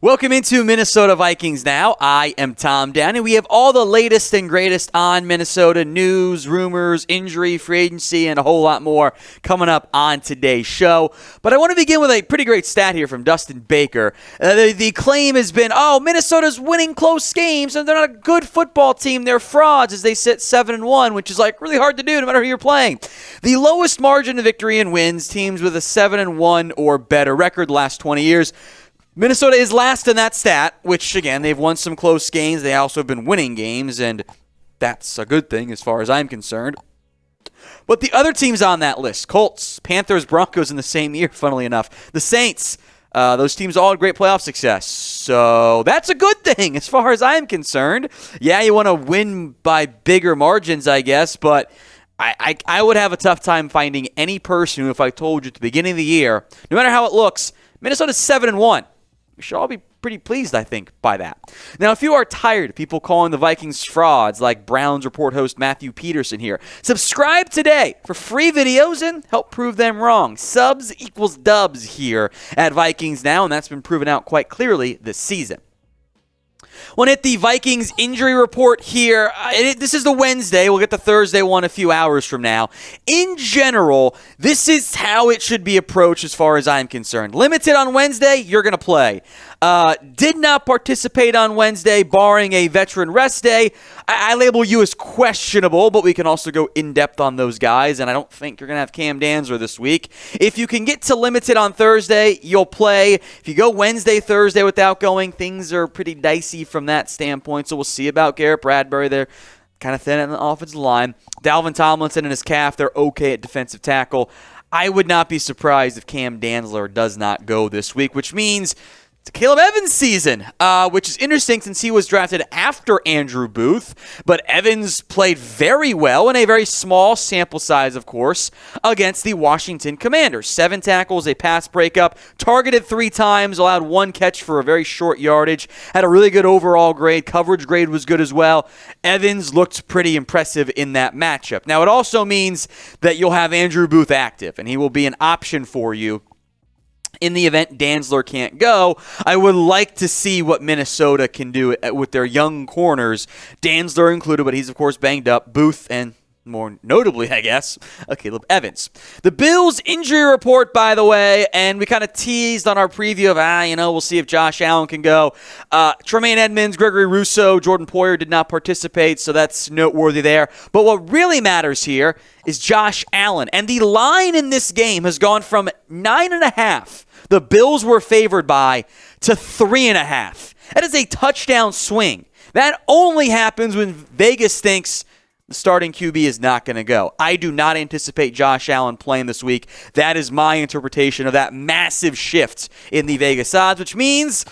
Welcome into Minnesota Vikings Now. I am Tom Downey. We have all the latest and greatest on Minnesota news, rumors, injury, free agency, and a whole lot more coming up on today's show. But I want to begin with a pretty great stat here from Dustin Baker. The claim has been, Minnesota's winning close games, and they're not a good football team. They're frauds as they sit 7-1, which is really hard to do no matter who you're playing. The lowest margin of victory and wins, teams with a 7-1 or better record the last 20 years. Minnesota is last in that stat, which, again, they've won some close games. They also have been winning games, and that's a good thing as far as I'm concerned. But the other teams on that list, Colts, Panthers, Broncos in the same year, funnily enough. The Saints, those teams all had great playoff success. So that's a good thing as far as I'm concerned. Yeah, you want to win by bigger margins, I guess, but I would have a tough time finding any person who, if I told you at the beginning of the year, no matter how it looks, Minnesota's 7-1. We should all be pretty pleased, I think, by that. Now, if you are tired of people calling the Vikings frauds, like Browns Report host Matthew Peterson here, subscribe today for free videos and help prove them wrong. Subs equals dubs here at Vikings Now, and that's been proven out quite clearly this season. We'll hit the Vikings injury report here. This is the Wednesday. We'll get the Thursday one a few hours from now. In general, this is how it should be approached as far as I'm concerned. Limited on Wednesday, you're going to play. Did not participate on Wednesday, barring a veteran rest day. I label you as questionable, but we can also go in-depth on those guys, and I don't think you're going to have Cam Dantzler this week. If you can get to limited on Thursday, you'll play. If you go Wednesday, Thursday without going, things are pretty dicey from that standpoint, so we'll see about Garrett, Bradbury. They're kind of thin at the offensive line. Dalvin, Tomlinson, and his calf, they're okay at defensive tackle. I would not be surprised if Cam Dantzler does not go this week, which means it's Caleb Evans' season, which is interesting since he was drafted after Andrew Booth. But Evans played very well in a very small sample size, of course, against the Washington Commanders. 7 tackles, a pass breakup, targeted 3 times, allowed 1 catch for a very short yardage, had a really good overall grade. Coverage grade was good as well. Evans looked pretty impressive in that matchup. Now, it also means that you'll have Andrew Booth active, and he will be an option for you in the event Dantzler can't go. I would like to see what Minnesota can do with their young corners, Dantzler included, but he's, of course, banged up, Booth, and more notably, I guess, Caleb Evans. The Bills injury report, by the way, and we kind of teased on our preview of, we'll see if Josh Allen can go. Tremaine, Edmunds, Gregory Rousseau, Jordan Poyer did not participate, so that's noteworthy there. But what really matters here is Josh Allen. And the line in this game has gone from 9.5, the Bills were favored by, to 3.5. That is a touchdown swing. That only happens when Vegas thinks the starting QB is not going to go. I do not anticipate Josh Allen playing this week. That is my interpretation of that massive shift in the Vegas odds, which means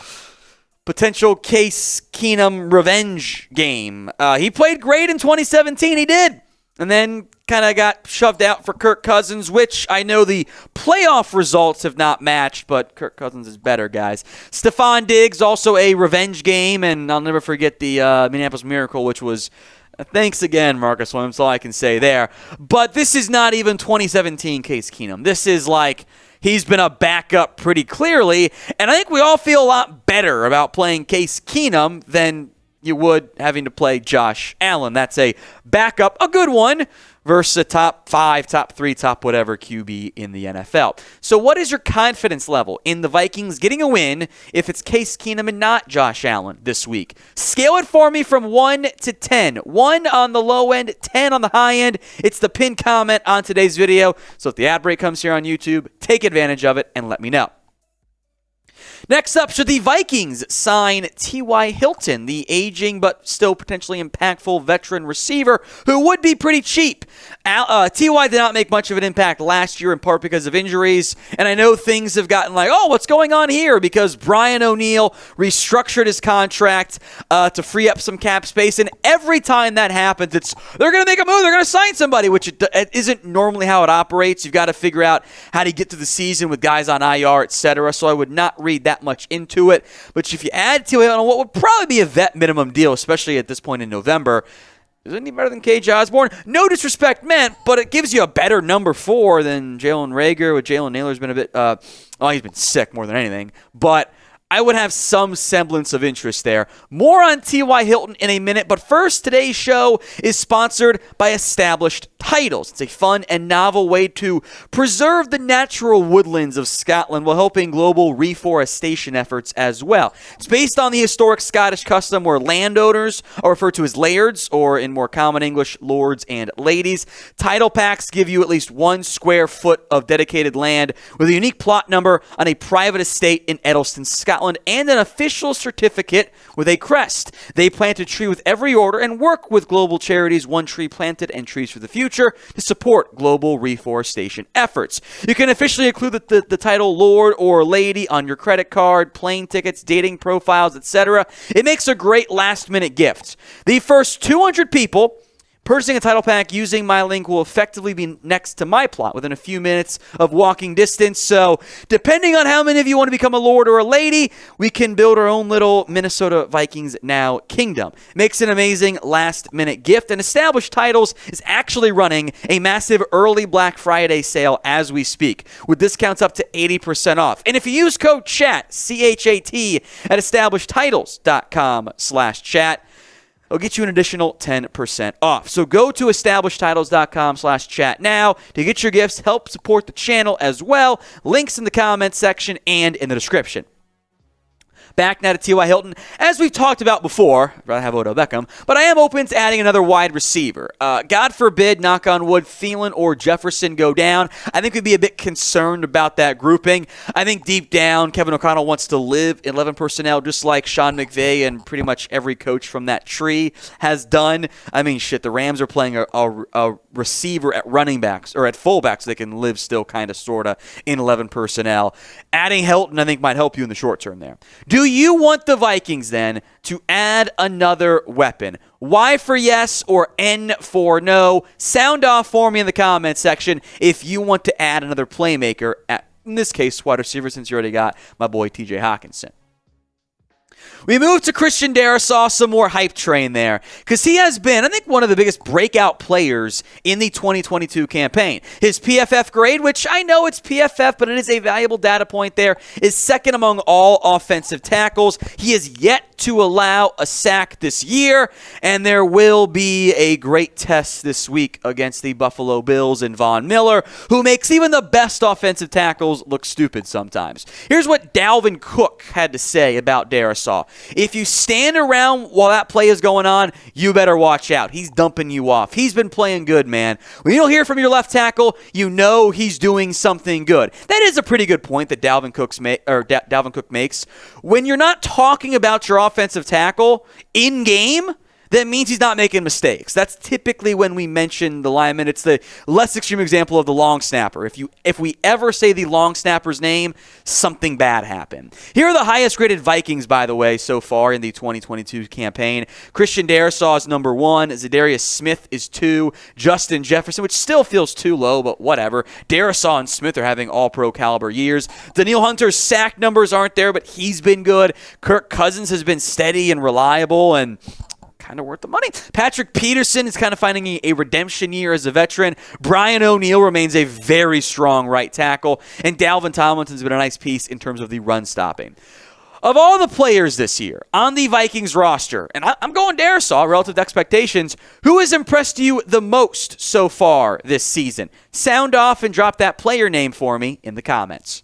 potential Case Keenum revenge game. He played great in 2017. He did. And then kind of got shoved out for Kirk Cousins, which I know the playoff results have not matched, but Kirk Cousins is better, guys. Stephon Diggs, also a revenge game, and I'll never forget the Minneapolis Miracle, which was thanks again, Marcus Williams. That's all I can say there. But this is not even 2017 Case Keenum. This is he's been a backup pretty clearly, and I think we all feel a lot better about playing Case Keenum than you would having to play Josh Allen. That's a backup, a good one, versus a top 5, top 3, top whatever QB in the NFL. So what is your confidence level in the Vikings getting a win if it's Case Keenum and not Josh Allen this week? Scale it for me from 1 to 10. 1 on the low end, 10 on the high end. It's the pinned comment on today's video. So if the ad break comes here on YouTube, take advantage of it and let me know. Next up, should the Vikings sign T.Y. Hilton, the aging but still potentially impactful veteran receiver who would be pretty cheap? T.Y. did not make much of an impact last year, in part because of injuries, and I know things have gotten what's going on here? Because Brian O'Neill restructured his contract to free up some cap space, and every time that happens, they're going to make a move, they're going to sign somebody, which it isn't normally how it operates. You've got to figure out how to get to the season with guys on IR, etc., so I would not read that much into it. But if you add to it on what would probably be a vet minimum deal, especially at this point in November, is any better than KJ Osborne? No disrespect meant, but it gives you a better number 4 than Jalen Reagor, with Jalen Naylor's been a bit, he's been sick more than anything. But I would have some semblance of interest there. More on T.Y. Hilton in a minute, but first, today's show is sponsored by Established Titles. It's a fun and novel way to preserve the natural woodlands of Scotland while helping global reforestation efforts as well. It's based on the historic Scottish custom where landowners are referred to as lairds, or in more common English, lords and ladies. Title packs give you at least 1 square foot of dedicated land with a unique plot number on a private estate in Edelston, Scotland, and an official certificate with a crest. They plant a tree with every order and work with global charities One Tree Planted and Trees for the Future to support global reforestation efforts. You can officially include the title Lord or Lady on your credit card, plane tickets, dating profiles, etc. It makes a great last-minute gift. The first 200 people purchasing a title pack using my link will effectively be next to my plot within a few minutes of walking distance. So depending on how many of you want to become a lord or a lady, we can build our own little Minnesota Vikings Now kingdom. Makes an amazing last-minute gift, and Established Titles is actually running a massive early Black Friday sale as we speak, with discounts up to 80% off. And if you use code CHAT, C-H-A-T, at establishedtitles.com/chat, it'll get you an additional 10% off. So go to establishedtitles.com/chat now to get your gifts. Help support the channel as well. Links in the comments section and in the description. Back now to T.Y. Hilton. As we've talked about before, I'd rather have Odell Beckham, but I am open to adding another wide receiver. God forbid, knock on wood, Thielen or Jefferson go down. I think we'd be a bit concerned about that grouping. I think deep down, Kevin O'Connell wants to live 11 personnel just like Sean McVay and pretty much every coach from that tree has done. I mean, shit, the Rams are playing a receiver at running backs or at fullbacks so they can live still kind of, sort of, in 11 personnel. Adding Hilton, I think, might help you in the short term there. Do you want the Vikings, then, to add another weapon? Y for yes or N for no? Sound off for me in the comments section if you want to add another playmaker, in this case, wide receiver, since you already got my boy TJ Hockenson. We move to Christian Darrisaw, some more hype train there, because he has been, I think, one of the biggest breakout players in the 2022 campaign. His PFF grade, which I know it's PFF, but it is a valuable data point there, is second among all offensive tackles. He has yet to allow a sack this year, and there will be a great test this week against the Buffalo Bills and Von Miller, who makes even the best offensive tackles look stupid sometimes. Here's what Dalvin Cook had to say about Darrisaw. If you stand around while that play is going on, you better watch out. He's dumping you off. He's been playing good, man. When you don't hear from your left tackle, you know he's doing something good. That is a pretty good point that Dalvin Cook makes. When you're not talking about your offensive tackle in game, that means he's not making mistakes. That's typically when we mention the lineman. It's the less extreme example of the long snapper. If we ever say the long snapper's name, something bad happened. Here are the highest graded Vikings, by the way, so far in the 2022 campaign. Christian Darrisaw is number 1. Zadarius Smith is 2. Justin Jefferson, which still feels too low, but whatever. Darrisaw and Smith are having all-pro caliber years. Danielle Hunter's sack numbers aren't there, but he's been good. Kirk Cousins has been steady and reliable, and kind of worth the money. Patrick Peterson is kind of finding a redemption year as a veteran. Brian O'Neill remains a very strong right tackle. And Dalvin Tomlinson has been a nice piece in terms of the run stopping. Of all the players this year on the Vikings roster, and I'm going Darrisaw relative to expectations, who has impressed you the most so far this season? Sound off and drop that player name for me in the comments.